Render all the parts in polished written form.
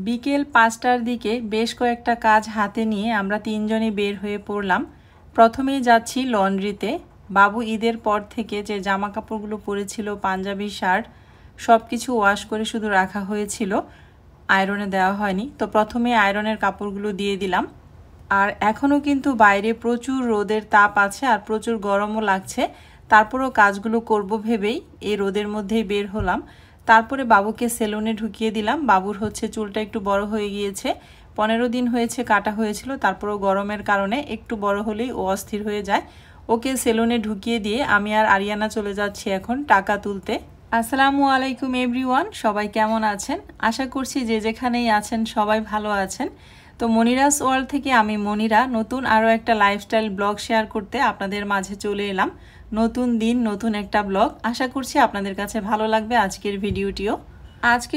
বিকেল ৫টার দিকে বেশ কয়েকটা কাজ হাতে নিয়ে আমরা তিনজনই বের হয়ে পড়লাম। প্রথমেই যাচ্ছি লন্ড্রিতে। বাবু ঈদের পর থেকে যে জামা কাপড়গুলো পরেছিল, পাঞ্জাবি, শার্ট, সব কিছু ওয়াশ করে শুধু রাখা হয়েছিল, আয়রনে দেওয়া হয়নি। তো প্রথমে আয়রনের কাপড়গুলো দিয়ে দিলাম। আর এখনও কিন্তু বাইরে প্রচুর রোদের তাপ আছে আর প্রচুর গরমও লাগছে, তারপরেও কাজগুলো করব ভেবেই এই রোদের মধ্যেই বের হলাম। তারপরে বাবুকে সেলুনে ঢুকিয়ে দিলাম। বাবুর চুলটা একটু বড় হয়ে গিয়েছে, 15 দিন হয়েছে কাটা হয়েছিল, তারপরেও গরমের কারণে একটু বড় হলেই ও অস্থির হয়ে যায়। ওকে সেলুনে ঢুকিয়ে দিয়ে আমি আর আরিয়ানা চলে যাচ্ছি এখন টাকা তুলতে। আসসালামু আলাইকুম এভরিওয়ান, সবাই কেমন আছেন? আশা করছি যে যেখানেই আছেন সবাই ভালো আছেন। তো মনিরাস ওয়ার্ল্ড থেকে আমি মনিরা নতুন আরও একটা লাইফস্টাইল ব্লগ শেয়ার করতে আপনাদের মাঝে চলে এলাম। নতুন দিন, নতুন একটা ব্লগ। আশা করছি আপনাদের কাছে ভালো লাগবে আজকের ভিডিওটিও। আজকে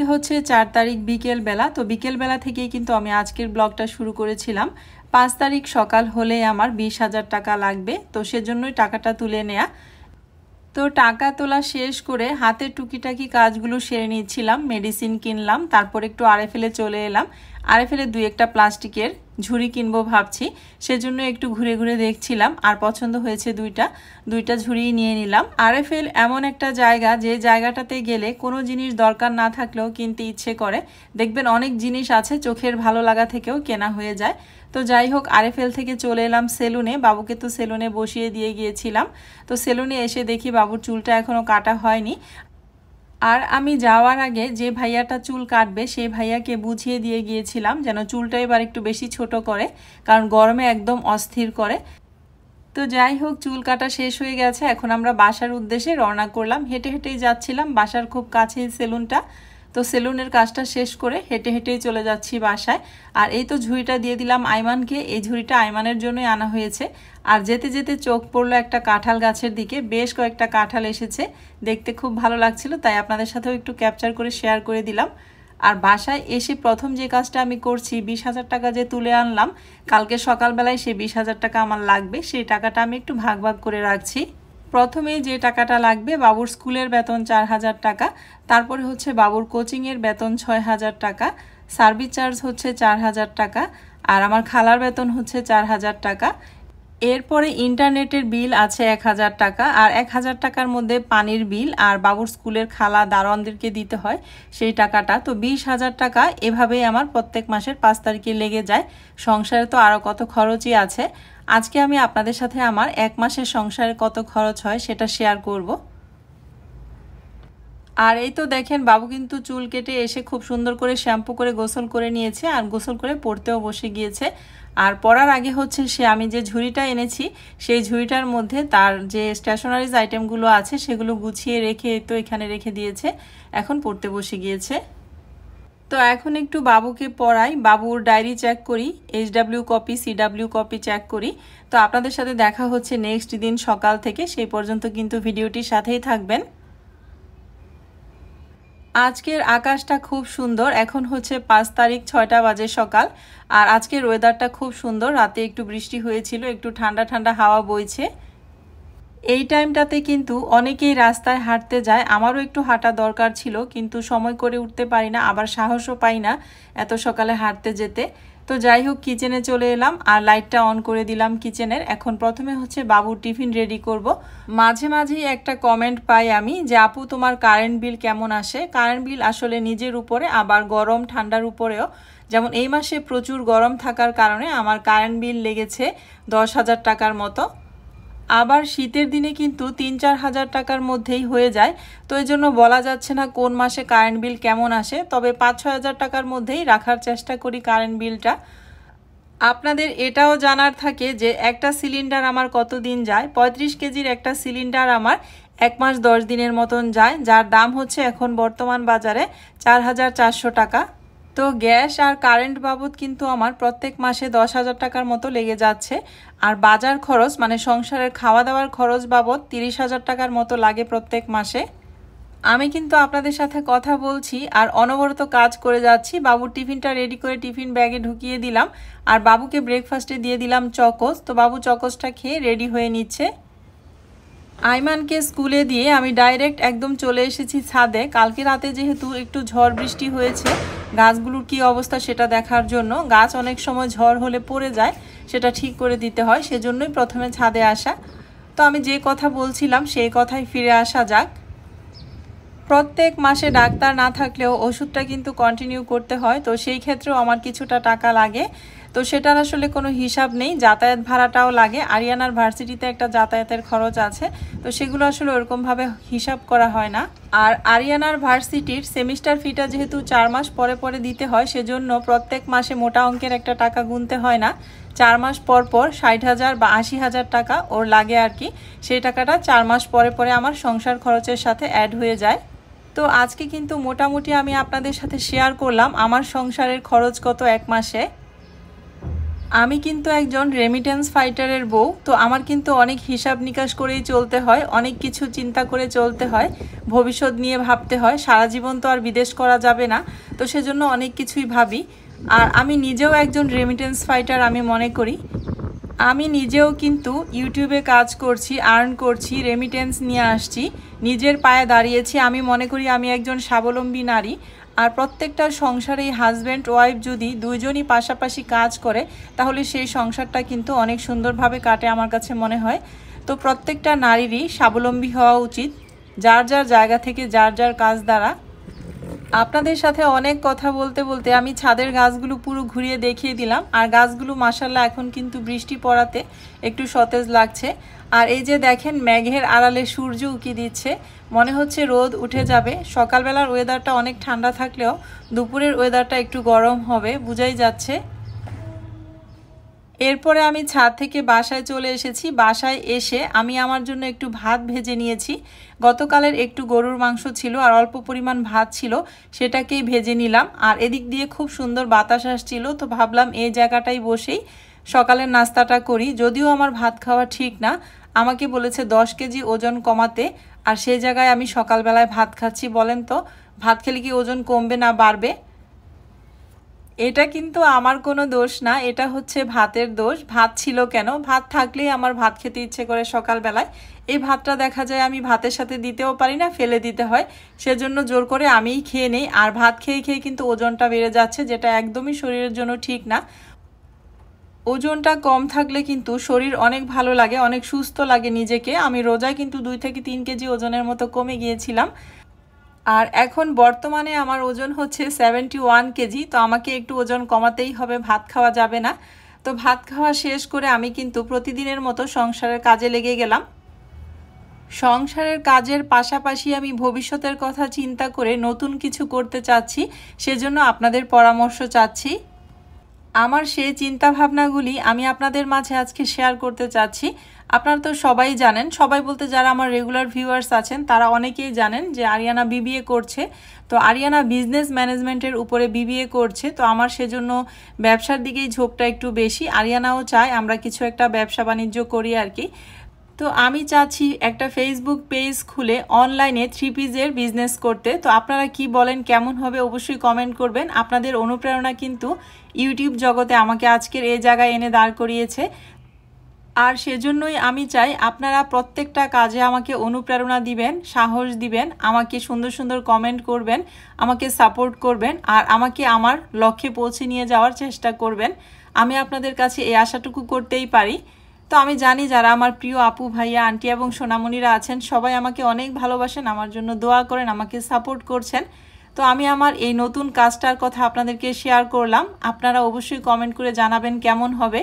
4 তারিখ বিকেল বেলা। তো বিকেল বেলা থেকেই কিন্তু আমি আজকের ব্লগটা শুরু করেছিলাম। 5 তারিখ সকাল হলে আমার 20,000 টাকা লাগবে, তো সেজন্যই টাকাটা তুলে নেয়া। তো টাকা তোলা শেষ করে হাতের টুকিটাকি কাজগুলো সেরে নিচ্ছিলাম। মেডিসিন কিনলাম, তারপর একটু আরএফএলে চলে এলাম। আরএফএলে 2-1টা প্লাস্টিকের ঝুড়ি কিনবো ভাবছি, সেজন্য একটু ঘুরে ঘুরে দেখছিলাম। আর পছন্দ হয়েছে দুইটা ঝুড়িই নিয়ে নিলাম। আরএফএল এমন একটা জায়গা যে জায়গাটাতে গেলে কোনো জিনিস দরকার না থাকলেও কিনতে ইচ্ছে করে। দেখবেন অনেক জিনিস আছে চোখের ভালো লাগা থেকেও কেনা হয়ে যায়। তো যাই হোক, আরএফএল থেকে চলে এলাম সেলুনে। বাবুকে তো সেলুনে বসিয়ে দিয়ে গিয়েছিলাম। তো সেলুনে এসে দেখি বাবুর চুলটা এখনও কাটা হয়নি। আর আমি যাওয়ার আগে যে ভাইয়াটা চুল কাটবে সেই ভাইয়াকে বুঝিয়ে দিয়ে গিয়েছিলাম যেন চুলটা এবার একটু বেশি ছোট করে, কারণ গরমে একদম অস্থির করে। তো যাই হোক, চুল কাটা শেষ হয়ে গেছে। এখন আমরা বাসার উদ্দেশ্যে রওনা করলাম। হেঁটে হেঁটেই যাচ্ছিলাম, বাসার খুব কাছেই সেলুনটা। তো সেলুনের কাজটা শেষ করে হেঁটে হেঁটেই চলে যাচ্ছি বাসায়। আর এই তো ঝুড়িটা দিয়ে দিলাম আইমানকে। এই ঝুড়িটা আইমানের জন্যই আনা হয়েছে। আর যেতে যেতে চোখ পড়লো একটা কাঁঠাল গাছের দিকে। বেশ কয়েকটা কাঁঠাল এসেছে, দেখতে খুব ভালো লাগছিল, তাই আপনাদের সাথেও একটু ক্যাপচার করে শেয়ার করে দিলাম। আর বাসায় এসে প্রথম যে কাজটা আমি করছি, 20,000 টাকা যে তুলে আনলাম কালকে সকালবেলায়, সেই 20,000 টাকা আমার লাগবে। সেই টাকাটা আমি একটু ভাগ ভাগ করে রাখছি। প্রথমে যে টাকাটা লাগবে, বাবুর স্কুলের বেতন 4,000 টাকা, তারপরে বাবুর কোচিংয়ের বেতন 6,000 টাকা, সার্ভিস চার্জ 4,000 টাকা, আর আমার খালার বেতন 4,000 টাকা। এরপরে ইন্টারনেটের বিল আছে 1,000 টাকা, আর 1,000 টাকার মধ্যে পানির বিল আর বাবুর স্কুলের খালা দারোয়ানদেরকে দিতে হয় সেই টাকাটা। তো 20,000 টাকা এভাবেই আমার প্রত্যেক মাসের 5 তারিখে লেগে যায়। সংসারে তো আরও কত খরচই আছে। আজকে আমি আপনাদের সাথে আমার 1 মাসের সংসারে কত খরচ হয় সেটা শেয়ার করব। আর এই তো দেখেন, বাবু কিন্তু চুল কেটে এসে খুব সুন্দর করে শ্যাম্পু করে গোসল করে নিয়েছে, আর গোসল করে পড়তেও বসে গিয়েছে। আর পড়ার আগে সে আমি যে ঝুড়িটা এনেছি সেই ঝুড়িটার মধ্যে তার যে স্টেশনারিজ আইটেমগুলো আছে সেগুলো গুছিয়ে রেখে তো এখানে রেখে দিয়েছে। এখন পড়তে বসে গিয়েছে। তো এখন একটু বাবুকে পড়াই, বাবুর ডায়েরি চেক করি, HW copy, CW copy check করি। তো আপনাদের সাথে দেখা হচ্ছে নেক্সট দিন সকাল থেকে। সেই পর্যন্ত কিন্তু ভিডিওটির সাথেই থাকবেন। আজকের আকাশটা খুব সুন্দর। এখন 5 তারিখ 6টা বাজে সকাল। আর আজকের ওয়েদারটা খুব সুন্দর। রাতে একটু বৃষ্টি হয়েছিল, একটু ঠান্ডা ঠান্ডা হাওয়া বইছে। এই টাইমটাতে কিন্তু অনেকেই রাস্তায় হাঁটতে যায়। আমারও একটু হাঁটা দরকার ছিল, কিন্তু সময় করে উঠতে পারি না, আবার সাহসও পাই না এত সকালে হাঁটতে যেতে। তো যাই হোক, কিচেনে চলে এলাম আর লাইটটা অন করে দিলাম কিচেনের। এখন প্রথমে বাবুর টিফিন রেডি করব। মাঝে মাঝেই একটা কমেন্ট পাই আমি যে আপু তোমার কারেন্ট বিল কেমন আসে। কারেন্ট বিল আসলে নিজের উপরে, আবার গরম ঠান্ডার উপরেও। যেমন এই মাসে প্রচুর গরম থাকার কারণে আমার কারেন্ট বিল লেগেছে 10,000 টাকার মতো। আবার শীতের দিনে কিন্তু ৩-৪ হাজার টাকার মধ্যেই হয়ে যায়। তো এই জন্য বলা যাচ্ছে না কোন মাসে কারেন্ট বিল কেমন আসে, তবে ৫-৬ হাজার টাকার মধ্যেই রাখার চেষ্টা করি কারেন্ট বিলটা। আপনাদের এটাও জানার থাকে যে একটা সিলিন্ডার আমার কত দিন যায়। ৩৫ কেজির একটা সিলিন্ডার আমার ১ মাস ১০ দিনের মতন যায়, যার দাম হচ্ছে এখন বর্তমান বাজারে ৪,৪০০ টাকা। তো গ্যাস আর কারেন্ট বাবদ কিন্তু আমার প্রত্যেক মাসে ১০,০০০ টাকার মতো লেগে যাচ্ছে। আর বাজার খরচ মানে সংসারের খাওয়া দাওয়ার খরচ বাবদ ৩০,০০০ টাকার মতো লাগে প্রত্যেক মাসে। আমি কিন্তু আপনাদের সাথে কথা বলছি আর অনবরত কাজ করে যাচ্ছি। বাবুর টিফিনটা রেডি করে টিফিন ব্যাগে ঢুকিয়ে দিলাম আর বাবুকে ব্রেকফাস্টে দিয়ে দিলাম চকোস। তো বাবু চকোসটা খেয়ে রেডি হয়ে নিচ্ছে। আইমানকে স্কুলে দিয়ে আমি ডাইরেক্ট একদম চলে এসেছি ছাদে। কালকে রাতে যেহেতু একটু ঝড় বৃষ্টি হয়েছে, গাছগুলোর কি অবস্থা সেটা দেখার জন্য। গাছ অনেক সময় ঝড় হলে পড়ে যায়, সেটা ঠিক করে দিতে হয়, সেজন্যই প্রথমে ছাদে আসা। তো আমি যে কথা বলছিলাম সেই কথাই ফিরে আসা যাক। প্রত্যেক মাসে ডাক্তার না থাকলেও ওষুধটা কিন্তু কন্টিনিউ করতে হয়, তো সেই ক্ষেত্রেও আমার কিছুটা টাকা লাগে। তো সেটার আসলে কোনো হিসাব নেই। যাতায়াত ভাড়াটাও লাগে, আরিয়ানার ভার্সিটিতে একটা যাতায়াতের খরচ আছে, তো সেগুলো আসলে ওরকমভাবে হিসাব করা হয় না। আর আরিয়ানার ভার্সিটির সেমিস্টার ফিটা যেহেতু ৪ মাস পরে পরে দিতে হয়, সেজন্য প্রত্যেক মাসে মোটা অঙ্কের একটা টাকা গুনতে হয় না। ৪ মাস পর পর ৬০,০০০ বা ৮০,০০০ টাকা ওর লাগে আর কি। সেই টাকাটা ৪ মাস পরে পরে আমার সংসার খরচের সাথে অ্যাড হয়ে যায়। তো আজকে কিন্তু মোটামুটি আমি আপনাদের সাথে শেয়ার করলাম আমার সংসারের খরচ কত এক মাসে। আমি কিন্তু একজন রেমিটেন্স ফাইটারের বউ, তো আমার কিন্তু অনেক হিসাব নিকাশ করেই চলতে হয়, অনেক কিছু চিন্তা করে চলতে হয়, ভবিষ্যৎ নিয়ে ভাবতে হয়। সারা জীবন তো আর বিদেশ করা যাবে না, তো সেজন্য অনেক কিছুই ভাবি। আর আমি নিজেও একজন রেমিটেন্স ফাইটার আমি মনে করি। আমি নিজেও কিন্তু ইউটিউবে কাজ করছি, আর্ন করছি, রেমিটেন্স নিয়ে আসছি, নিজের পায়ে দাঁড়িয়েছি। আমি মনে করি আমি একজন স্বাবলম্বী নারী। আর প্রত্যেকটা সংসারে হাজব্যান্ড ওয়াইফ যদি দুইজনই পাশাপাশি কাজ করে, তাহলে সেই সংসারটা কিন্তু অনেক সুন্দরভাবে কাটে আমার কাছে মনে হয়। তো প্রত্যেকটা নারীরই স্বাবলম্বী হওয়া উচিত, যার যার জায়গা থেকে যার যার কাজ দ্বারা। আপনাদের সাথে অনেক কথা বলতে বলতে আমি ছাদের গাছগুলো পুরো ঘুরিয়ে দেখিয়ে দিলাম। আর গাছগুলো মাশাআল্লাহ এখন কিন্তু বৃষ্টি পড়াতে একটু সতেজ লাগছে। আর এই যে দেখেন মেঘের আড়ালে সূর্য উকি দিচ্ছে, মনে হচ্ছে রোদ উঠে যাবে। সকালবেলার ওয়েদারটা অনেক ঠান্ডা থাকলেও দুপুরের ওয়েদারটা একটু গরম হবে, বোঝাই যাচ্ছে। এরপরে আমি ছাদ থেকে বাসায় চলে এসেছি। বাসায় এসে আমি আমার জন্য একটু ভাত ভেজে নিয়েছি। গতকালের একটু গরুর মাংস ছিল আর অল্প পরিমাণ ভাত ছিল, সেটাকেই ভেজে নিলাম। আর এদিক দিয়ে খুব সুন্দর বাতাস আসছিল, তো ভাবলাম এই জায়গাটায় বসেই সকালের নাস্তাটা করি। যদিও আমার ভাত খাওয়া ঠিক না, আমাকে বলেছে 10 কেজি ওজন কমাতে, আর সেই জায়গায় আমি সকালবেলায় ভাত খাচ্ছি। বলেন তো ভাত খেলে কি ওজন কমবে না বাড়বে? এটা কিন্তু আমার কোনো দোষ না, এটা হচ্ছে ভাতের দোষ। ভাত ছিল কেন, ভাত থাকলেই আমার ভাত খেতে ইচ্ছে করে সকালবেলায়। এই ভাতটা দেখা যায় আমি ভাতের সাথে দিতেও পারি না, ফেলে দিতে হয়, সেজন্য জোর করে আমিই খেয়ে নেই। আর ভাত খেয়ে খেয়ে কিন্তু ওজনটা বেড়ে যাচ্ছে, যেটা একদমই শরীরের জন্য ঠিক না। ওজনটা কম থাকলে কিন্তু শরীর অনেক ভালো লাগে, অনেক সুস্থ লাগে নিজেকে। আমি রোজায় কিন্তু 2 থেকে 3 কেজি ওজনের মতো কমে গিয়েছিলাম। আর এখন বর্তমানে আমার ওজন হচ্ছে 71 কেজি। তো আমাকে একটু ওজন কমাতেই হবে, ভাত খাওয়া যাবে না। তো ভাত খাওয়া শেষ করে আমি কিন্তু প্রতিদিনের মতো সংসারের কাজে লেগে গেলাম। সংসারের কাজের পাশাপাশি আমি ভবিষ্যতের কথা চিন্তা করে নতুন কিছু করতে চাচ্ছি, সেজন্য আপনাদের পরামর্শ চাচ্ছি। আমার সেই চিন্তা ভাবনাগুলি আমি আপনাদের মাঝে আজকে শেয়ার করতে চাচ্ছি। আপনারা তো সবাই জানেন, সবাই বলতে যারা আমার রেগুলার ভিউয়ার্স আছেন তারা অনেকেই জানেন যে আরিয়ানা বিবিএ করছে। তো আরিয়ানা বিজনেস ম্যানেজমেন্টের উপরে বিবিএ করছে, তো আমার সেজন্য ব্যবসার দিকেই ঝোঁকটা একটু বেশি। আরিয়ানাও চায় আমরা কিছু একটা ব্যবসা বাণিজ্য করি আর কি। তো আমি চাচ্ছি একটা ফেসবুক পেজ খুলে অনলাইনে 3 পিসের বিজনেস করতে। তো আপনারা কি বলেন, কেমন হবে অবশ্যই কমেন্ট করবেন। আপনাদের অনুপ্রেরণা কিন্তু ইউটিউব জগতে আমাকে আজকের এই জায়গায় এনে দাঁড় করিয়েছে। আর সেজন্যই আমি চাই আপনারা প্রত্যেকটা কাজে আমাকে অনুপ্রেরণা দিবেন, সাহস দিবেন, আমাকে সুন্দর সুন্দর কমেন্ট করবেন, আমাকে সাপোর্ট করবেন, আর আমাকে আমার লক্ষ্যে পৌঁছে নিয়ে যাওয়ার চেষ্টা করবেন। আমি আপনাদের কাছে এই আশাটুকু করতেই পারি। তো আমি জানি যারা আমার প্রিয় আপু ভাইয়া আন্টি এবং সোনামণিরা আছেন সবাই আমাকে অনেক ভালোবাসেন, আমার জন্য দোয়া করেন, আমাকে সাপোর্ট করছেন। তো আমি আমার এই নতুন কাজটার কথা আপনাদেরকে শেয়ার করলাম। আপনারা অবশ্যই কমেন্ট করে জানাবেন কেমন হবে।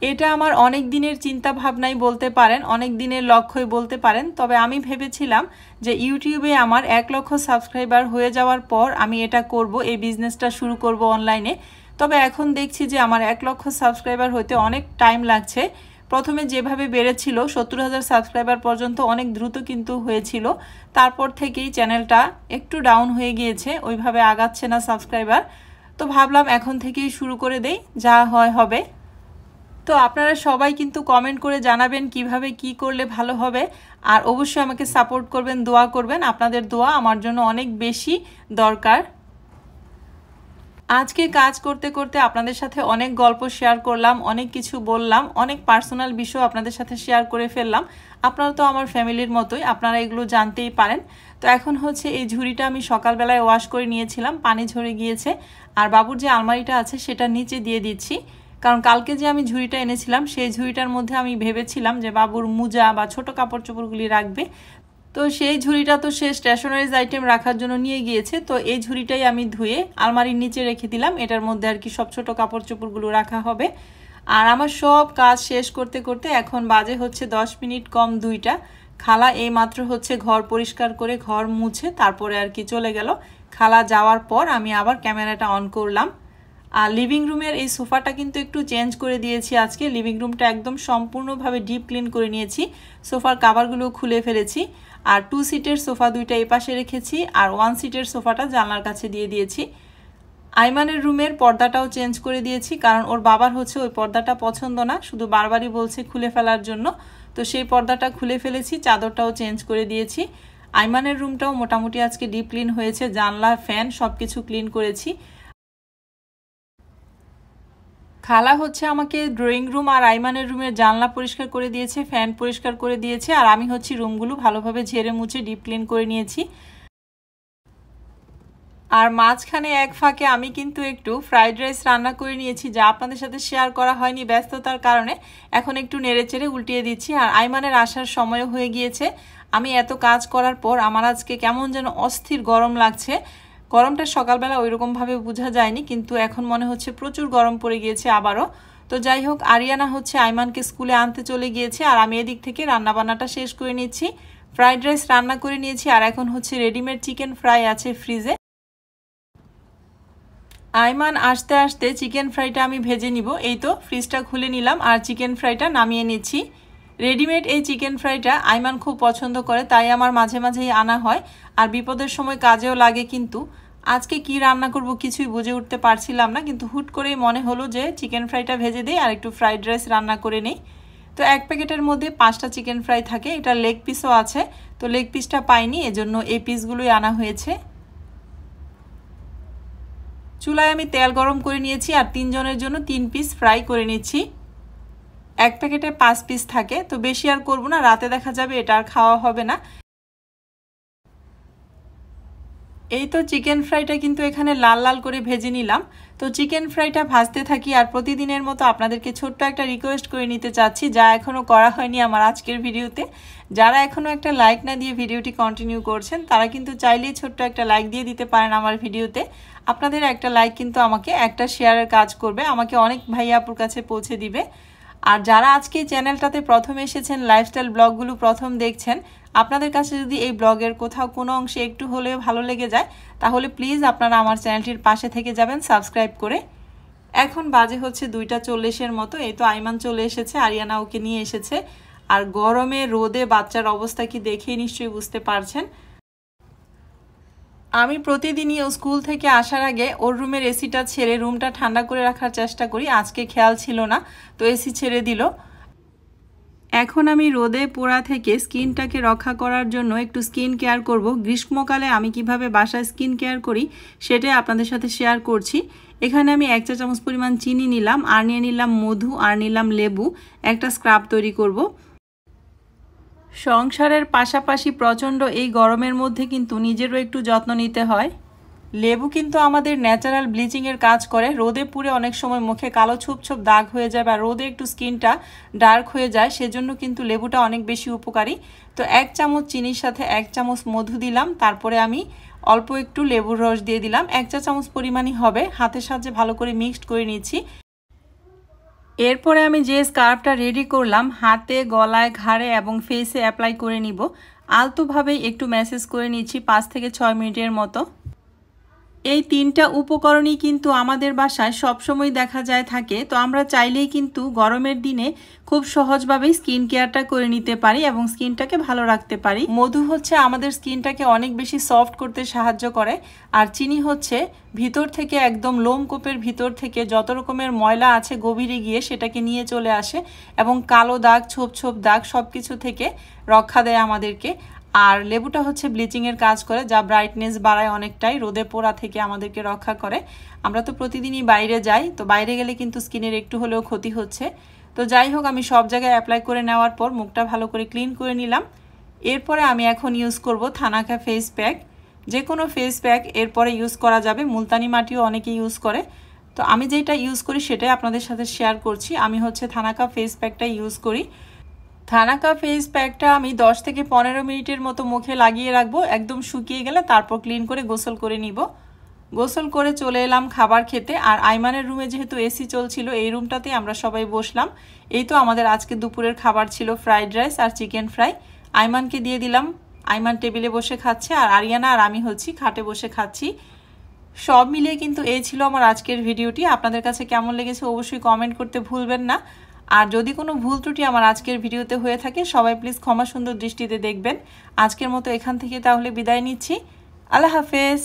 এটা আমার অনেক দিনের চিন্তা ভাবনাই বলতে পারেন, অনেক দিনের লক্ষ্যই বলতে পারেন। তবে আমি ভেবেছিলাম যে ইউটিউবে আমার 1 লক্ষ সাবস্ক্রাইবার হয়ে যাওয়ার পর আমি এটা করব, এই বিজনেসটা শুরু করব অনলাইনে। তবে এখন দেখছি যে আমার 1 লক্ষ সাবস্ক্রাইবার হতে অনেক টাইম লাগছে। প্রথমে যেভাবে বেড়েছিল 70,000 সাবস্ক্রাইবার পর্যন্ত অনেক দ্রুত কিন্তু হয়েছিল, তারপর থেকেই চ্যানেলটা একটু ডাউন হয়ে গিয়েছে, ওইভাবে আগাচ্ছে না সাবস্ক্রাইবার। তো ভাবলাম এখন থেকেই শুরু করে দেই, যা হয় হবে। তো আপনারা সবাই কিন্তু কমেন্ট করে জানাবেন কিভাবে কি করলে ভালো হবে, আর অবশ্যই আমাকে সাপোর্ট করবেন, দোয়া করবেন। আপনাদের দোয়া আমার জন্য অনেক বেশি দরকার। আজকে কাজ করতে করতে আপনাদের সাথে অনেক গল্প শেয়ার করলাম, অনেক কিছু বললাম, অনেক পার্সোনাল বিষয় আপনাদের সাথে শেয়ার করে ফেললাম। আপনারা তো আমার ফ্যামিলির মতোই, আপনারা এগুলো জানতেই পারেন। তো এখন হচ্ছে এই ঝুড়িটা আমি সকালবেলায় ওয়াশ করে নিয়েছিলাম, পানি ঝরে গিয়েছে। আর বাবুর যে আলমারিটা আছে সেটা নিচে দিয়ে দিচ্ছি, কারণ কালকে যে আমি ঝুড়িটা এনেছিলাম সেই ঝুড়িটার মধ্যে আমি ভেবেছিলাম যে বাবুর মোজা বা ছোট কাপড় চোপড়গুলি রাখবে। তো সেই ঝুড়িটা তো সে স্টেশনারিজ আইটেম রাখার জন্য নিয়ে গিয়েছে, তো এই ঝুড়িটাই আমি ধুয়ে আলমারির নিচে রেখে দিলাম। এটার মধ্যে আর কি সব ছোট কাপড় চোপড়গুলো রাখা হবে। আর আমার সব কাজ শেষ করতে করতে এখন বাজে হচ্ছে 10 মিনিট কম 2টা। খালা এই মাত্র হচ্ছে ঘর পরিষ্কার করে ঘর মুছে তারপরে আর কি চলে গেল। খালা যাওয়ার পর আমি আবার ক্যামেরাটা অন করলাম। আর লিভিং রুমের এই সোফাটা কিন্তু একটু চেঞ্জ করে দিয়েছি আজকে। লিভিং রুমটা একদম সম্পূর্ণভাবে ডিপ ক্লিন করে নিয়েছি, সোফার কাভারগুলো খুলে ফেলেছি। আর 2 সিটের সোফা 2টা এই পাশে রেখেছি, আর 1 সিটের সোফাটা জানলার কাছে দিয়ে দিয়েছি। আইমানের রুমের পর্দাটাও চেঞ্জ করে দিয়েছি, কারণ ওর বাবার হচ্ছে ওই পর্দাটা পছন্দ না, শুধু বারবারই বলছে খুলে ফেলার জন্য। তো সেই পর্দাটা খুলে ফেলেছি, চাদরটাও চেঞ্জ করে দিয়েছি। আইমানের রুমটাও মোটামুটি আজকে ডিপ ক্লিন হয়েছে, জানলা ফ্যান সব কিছু ক্লিন করেছি। খালা হচ্ছে আমাকে ড্রয়িং রুম আর আইমানের রুমের জানলা পরিষ্কার করে দিয়েছে, ফ্যান পরিষ্কার করে দিয়েছে, আর আমি হচ্ছে রুমগুলো ভালোভাবে ঝেড়ে মুছে ডিপ ক্লিন করে নিয়েছি। আর মাঝখানে এক ফাঁকে আমি কিন্তু একটু ফ্রাইড রাইস রান্না করে নিয়েছি, যা আপনাদের সাথে শেয়ার করা হয়নি ব্যস্ততার কারণে। এখন একটু নেড়েচেড়ে উল্টিয়ে দিচ্ছি। আর আইমানের আসার সময়ও হয়ে গিয়েছে। আমি এত কাজ করার পর আমার আজকে কেমন যেন অস্থির গরম লাগছে। গরমটা সকালবেলা ওইরকমভাবে বোঝা যায়নি, কিন্তু এখন মনে হচ্ছে প্রচুর গরম পড়ে গিয়েছে আবারও। তো যাই হোক, আরিয়ানা হচ্ছে আইমানকে স্কুলে আনতে চলে গিয়েছে, আর আমি এদিক থেকে রান্নাবান্নাটা শেষ করে নিচ্ছি। ফ্রাইড রাইস রান্না করে নিয়েছি, আর এখন হচ্ছে রেডিমেড চিকেন ফ্রাই আছে ফ্রিজে। আইমান আসতে আসতে চিকেন ফ্রাইটা আমি ভেজে নিব। এই তো ফ্রিজটা খুলে নিলাম আর চিকেন ফ্রাইটা নামিয়ে নিচ্ছি। রেডিমেড এই চিকেন ফ্রাইটা আইমান খুব পছন্দ করে, তাই আমার মাঝে মাঝেই আনা হয়, আর বিপদের সময় কাজেও লাগে। কিন্তু আজকে কি রান্না করব কিছুই বুঝে উঠতে পারছিলাম না, কিন্তু হুট করেই মনে হলো যে চিকেন ফ্রাইটা ভেজে দিই আর একটু ফ্রাইড রাইস রান্না করে নিই। তো এক প্যাকেটের মধ্যে 5টা চিকেন ফ্রাই থাকে, এটা লেগ পিসও আছে। তো লেগ পিসটা পাইনি, এজন্য এই পিসগুলোই আনা হয়েছে। চুলায় আমি তেল গরম করে নিয়েছি, আর 3 জনের জন্য 3 পিস ফ্রাই করে নিচ্ছি। এক প্যাকেটে 5 পিস থাকে, তো বেশি আর করব না, রাতে দেখা যাবে এটা আর খাওয়া হবে না। এই তো চিকেন ফ্রাইটা কিন্তু এখানে লাল লাল করে ভেজে নিলাম। তো চিকেন ফ্রাইটা ভাজতে থাকি, আর প্রতিদিনের মতো আপনাদেরকে ছোট্ট একটা রিকোয়েস্ট করে নিতে চাচ্ছি, যা এখনও করা হয়নি আমার আজকের ভিডিওতে। যারা এখনও একটা লাইক না দিয়ে ভিডিওটি কন্টিনিউ করছেন, তারা কিন্তু চাইলেই ছোট্ট একটা লাইক দিয়ে দিতে পারেন আমার ভিডিওতে। আপনাদের একটা লাইক কিন্তু আমাকে একটা শেয়ারের কাজ করবে, আমাকে অনেক ভাইয়া আপুর কাছে পৌঁছে দিবে। আর যারা আজকে চ্যানেলটাতে প্রথম এসেছেন, লাইফস্টাইল ব্লগগুলো প্রথম দেখছেন, আপনাদের কাছে যদি এই ব্লগের কোথাও কোনো অংশে একটু হলেও ভালো লেগে যায়, তাহলে প্লিজ আপনারা আমার চ্যানেলটির পাশে থেকে যাবেন সাবস্ক্রাইব করে। এখন বাজে হচ্ছে 2:40 মতো। এই তো আইমান চলে এসেছে, আরিয়ানা ওকে নিয়ে এসেছে। আর গরমে রোদে বাচ্চার অবস্থা কি দেখেই নিশ্চয়ই বুঝতে পারছেন। আমি প্রতিদিনই ও স্কুল থেকে আসার আগে ওর রুমের এসিটা ছেড়ে রুমটা ঠান্ডা করে রাখার চেষ্টা করি। আজকে খেয়াল ছিল না, তো এসি ছেড়ে দিল। এখন আমি রোদে পোড়া থেকে স্কিনটাকে রক্ষা করার জন্য একটু স্কিন কেয়ার করব। গ্রীষ্মকালে আমি কিভাবে বাসায় স্কিন কেয়ার করি সেটাই আপনাদের সাথে শেয়ার করছি। এখানে আমি 1 চা চামচ পরিমাণ চিনি নিলাম, আর নিয়ে নিলাম মধু, আর নিলাম লেবু। একটা স্ক্রাব তৈরি করব। সংসারের পাশাপাশি প্রচণ্ড এই গরমের মধ্যে কিন্তু নিজেরও একটু যত্ন নিতে হয়। লেবু কিন্তু আমাদের ন্যাচারাল ব্লিচিংয়ের কাজ করে। রোদে পুড়ে অনেক সময় মুখে কালো ছোপ ছোপ দাগ হয়ে যায়, বা রোদে একটু স্কিনটা ডার্ক হয়ে যায়, সেজন্য কিন্তু লেবুটা অনেক বেশি উপকারী। তো 1 চামচ চিনির সাথে 1 চামচ মধু দিলাম, তারপরে আমি অল্প একটু লেবুর রস দিয়ে দিলাম। 1 চা চামচ পরিমাণই হবে। হাতের সাহায্যে ভালো করে মিক্সড করে নিচ্ছি। এরপরে আমি যে স্কার্ফটা রেডি করলাম হাতে, গলায়, ঘাড়ে এবং ফেসে অ্যাপ্লাই করে নিব। আলতোভাবে একটু ম্যাসেজ করে নিচ্ছি 5 থেকে 6 মিনিটের মতো। এই 3টা উপকরণই কিন্তু আমাদের বাসায় সবসময় দেখা যায় থাকে, তো আমরা চাইলেই কিন্তু গরমের দিনে খুব সহজভাবে স্কিন কেয়ারটা করে নিতে পারি এবং স্কিনটাকে ভালো রাখতে পারি। মধু হচ্ছে আমাদের স্কিনটাকে অনেক বেশি সফট করতে সাহায্য করে, আর চিনি হচ্ছে ভিতর থেকে একদম লোমকূপের ভিতর থেকে যত রকমের ময়লা আছে গভীরে গিয়ে সেটাকে নিয়ে চলে আসে এবং কালো দাগ, ছোপ ছোপ দাগ সব কিছু থেকে রক্ষা দেয় আমাদেরকে। আর লেবুটা হচ্ছে ব্লিচিংয়ের কাজ করে, যা ব্রাইটনেস বাড়ায় অনেকটাই, রোদে পোড়া থেকে আমাদেরকে রক্ষা করে। আমরা তো প্রতিদিনই বাইরে যাই, তো বাইরে গেলে কিন্তু স্কিনের একটু হলেও ক্ষতি হচ্ছে। তো যাই হোক, আমি সব জায়গায় অ্যাপ্লাই করে নেওয়ার পর মুখটা ভালো করে ক্লিন করে নিলাম। এরপরে আমি এখন ইউজ করব থানাকা ফেস প্যাক। যে কোনো ফেস প্যাক এরপরে ইউজ করা যাবে, মুলতানি মাটিও অনেকে ইউজ করে। তো আমি যেটা ইউজ করি সেটাই আপনাদের সাথে শেয়ার করছি। আমি হচ্ছে থানাকা ফেস প্যাকটা ইউজ করি। থানাকা ফেস প্যাকটা আমি 10 থেকে 15 মিনিটের মতো মুখে লাগিয়ে রাখবো, একদম শুকিয়ে গেলে তারপর ক্লিন করে গোসল করে নিব। গোসল করে চলে এলাম খাবার খেতে। আর আইমানের রুমে যেহেতু এসি চলছিল, এই রুমটাতেই আমরা সবাই বসলাম। এই তো আমাদের আজকে দুপুরের খাবার ছিল ফ্রাইড রাইস আর চিকেন ফ্রাই। আইমানকে দিয়ে দিলাম, আইমান টেবিলে বসে খাচ্ছে, আর আরিয়ানা আর আমি হচ্ছি খাটে বসে খাচ্ছি। সব মিলিয়ে কিন্তু এই ছিল আমার আজকের ভিডিওটি। আপনাদের কাছে কেমন লেগেছে অবশ্যই কমেন্ট করতে ভুলবেন না। আর যদি কোনো ভুল ত্রুটি আমার আজকের ভিডিওতে হয়ে থাকে সবাই প্লিজ ক্ষমা সুন্দর দৃষ্টিতে দেখবেন। আজকের মতো এখান থেকে তাহলে বিদায় নিচ্ছি। আল্লাহ হাফেজ।